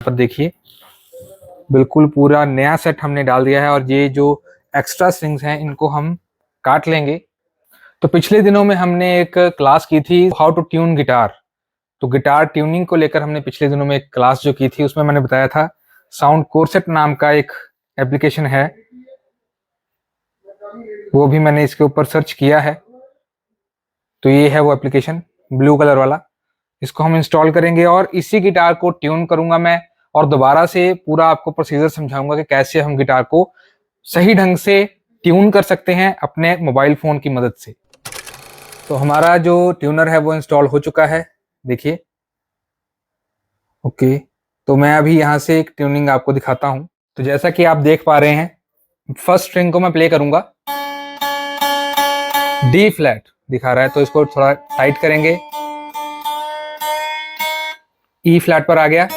पर देखिए बिल्कुल पूरा नया सेट हमने डाल दिया है और ये जो एक्स्ट्रा स्ट्रिंग्स हैं इनको हम काट लेंगे। तो पिछले दिनों में हमने एक क्लास की थी हाउ टू ट्यून गिटार। तो गिटार ट्यूनिंग को लेकर हमने पिछले दिनों में एक क्लास जो की थी उसमें मैंने बताया था साउंड कोरसेट नाम का एक एप्लीकेशन है, वो भी मैंने इसके ऊपर सर्च किया है। तो ये है वो एप्लीकेशन ब्लू कलर वाला, इसको हम इंस्टॉल करेंगे और इसी गिटार को ट्यून करूंगा मैं और दोबारा से पूरा आपको प्रोसीजर समझाऊंगा कि कैसे हम गिटार को सही ढंग से ट्यून कर सकते हैं अपने मोबाइल फोन की मदद से। तो हमारा जो ट्यूनर है वो इंस्टॉल हो चुका है, देखिए। ओके, तो मैं अभी यहाँ से एक ट्यूनिंग आपको दिखाता हूँ। तो जैसा कि आप देख पा रहे हैं, फर्स्ट स्ट्रिंग को मैं प्ले करूंगा, डी फ्लैट दिखा रहा है तो इसको थोड़ा टाइट करेंगे। ई फ्लैट पर आ गया।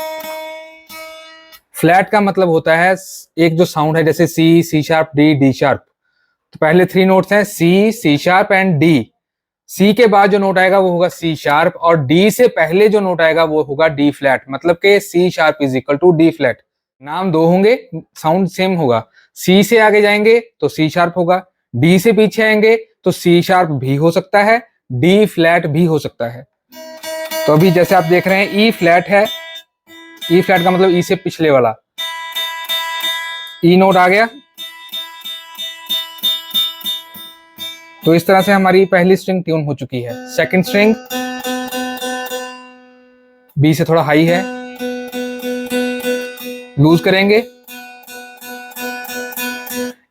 फ्लैट का मतलब होता है एक जो साउंड है जैसे C, C sharp, D, D sharp. तो पहले 3 नोट्स हैं C, C sharp and D. C के बाद जो नोट आएगा वो होगा सी शार्प और डी से पहले जो नोट आएगा वो होगा डी फ्लैट। मतलब कि C sharp is equal to D flat. नाम दो होंगे, साउंड सेम होगा। सी से आगे जाएंगे तो सी शार्प होगा, डी से पीछे आएंगे तो सी शार्प भी हो सकता है, डी फ्लैट भी हो सकता है। तो अभी जैसे आप देख रहे हैं ई फ्लैट है, ई फ्लैट का मतलब ई से पिछले वाला। ई नोट आ गया। तो इस तरह से हमारी पहली स्ट्रिंग ट्यून हो चुकी है। सेकंड स्ट्रिंग बी से थोड़ा हाई है, लूज करेंगे।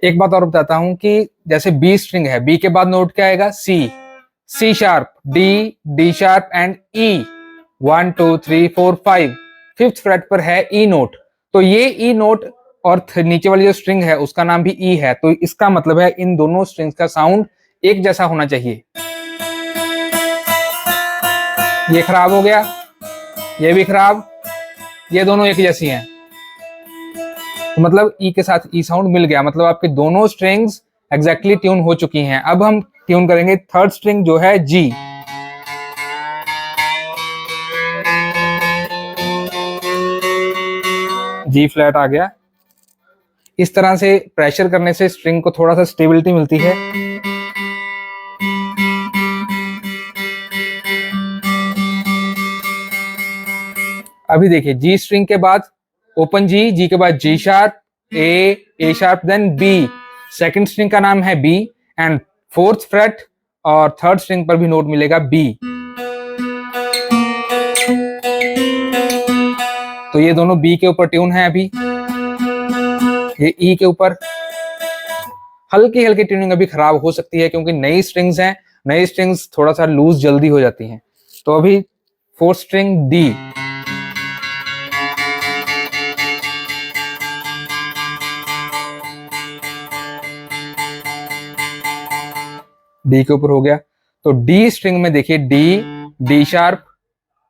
एक बात और बताता हूं कि जैसे बी स्ट्रिंग है, बी के बाद नोट क्या आएगा C, C sharp, D, D sharp and E. 1 2 3 4 5, fifth fret पर है ई नोट। तो ये ई नोट और नीचे वाली जो स्ट्रिंग है उसका नाम भी ई है। तो इसका मतलब है इन दोनों स्ट्रिंग्स का साउंड एक जैसा होना चाहिए। ये खराब हो गया, ये भी खराब, ये दोनों एक जैसी हैं। तो मतलब ई के साथ ई साउंड मिल गया, मतलब आपके दोनों स्ट्रिंग्स एग्जैक्टली ट्यून हो चुकी हैं। अब हम ट्यून करेंगे थर्ड स्ट्रिंग जो है जी। जी फ्लैट आ गया। इस तरह से प्रेशर करने से स्ट्रिंग को थोड़ा सा स्टेबिलिटी मिलती है। अभी देखिए जी स्ट्रिंग के बाद ओपन जी, जी के बाद G sharp, A sharp, then B. Second string का नाम है बी एंड फोर्थ फ्रेट और थर्ड स्ट्रिंग पर भी नोट मिलेगा बी। तो ये दोनों बी के ऊपर ट्यून है। अभी ये ई के ऊपर हल्की हल्की ट्यूनिंग अभी खराब हो सकती है क्योंकि नई स्ट्रिंग्स हैं, नई स्ट्रिंग्स थोड़ा सा लूज जल्दी हो जाती हैं। तो अभी फोर्थ स्ट्रिंग डी, डी के ऊपर हो गया। तो डी स्ट्रिंग में देखिए डी, डी शार्प,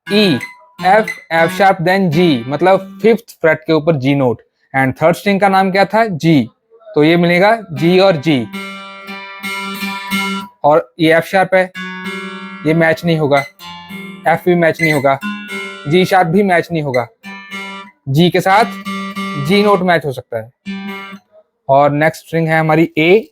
ई, एफ, एफ शार्प, देन जी, मतलब फिफ्थ फ्रेट के ऊपर जी नोट। एंड थर्ड स्ट्रिंग का नाम क्या था जी, तो ये मिलेगा जी और जी। और ये एफ शार्प है, ये मैच नहीं होगा, एफ भी मैच नहीं होगा, जी शार्प भी मैच नहीं होगा, जी के साथ जी नोट मैच हो सकता है। और नेक्स्ट स्ट्रिंग है हमारी ए।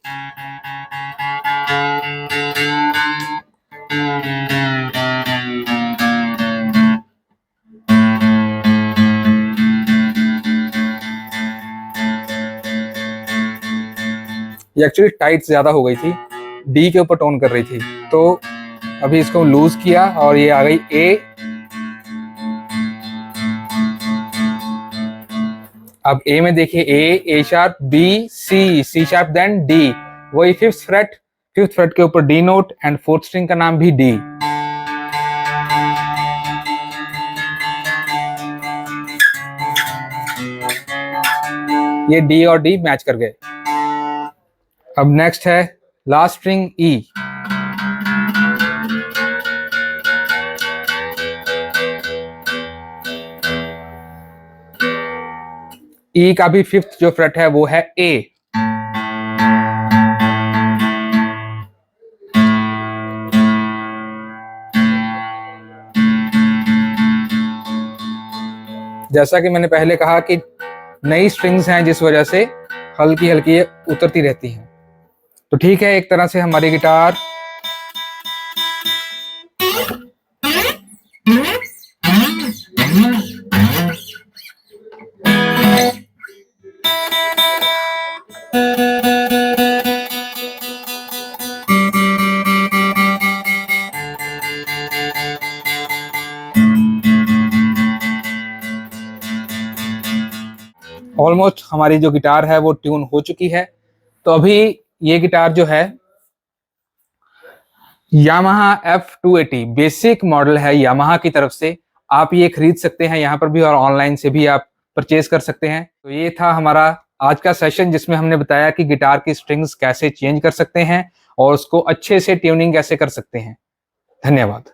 ये एक्चुअली टाइट ज्यादा हो गई थी, डी के ऊपर टोन कर रही थी, तो अभी इसको लूज किया और ये आ गई ए। अब ए में देखिए ए शार्प, बी, सी, सी शार्प, देन डी, वही फिफ्थ फ्रेट के ऊपर D naught and fourth string का नाम भी डी। ये डी और डी मैच कर गए। अब नेक्स्ट है लास्ट स्ट्रिंग ई। ई का भी फिफ्थ जो फ्रेट है वो है ए। जैसा कि मैंने पहले कहा कि नई स्ट्रिंग्स हैं जिस वजह से हल्की हल्की ये उतरती रहती हैं। तो ठीक है, एक तरह से हमारी गिटार ऑलमोस्ट हमारी जो गिटार है वो ट्यून हो चुकी है। तो अभी ये गिटार जो है यामाहा F280 बेसिक मॉडल है यामाहा की तरफ से, आप ये खरीद सकते हैं यहाँ पर भी और ऑनलाइन से भी आप परचेज कर सकते हैं। तो ये था हमारा आज का सेशन जिसमें हमने बताया कि गिटार की स्ट्रिंग्स कैसे चेंज कर सकते हैं और उसको अच्छे से ट्यूनिंग कैसे कर सकते हैं। धन्यवाद।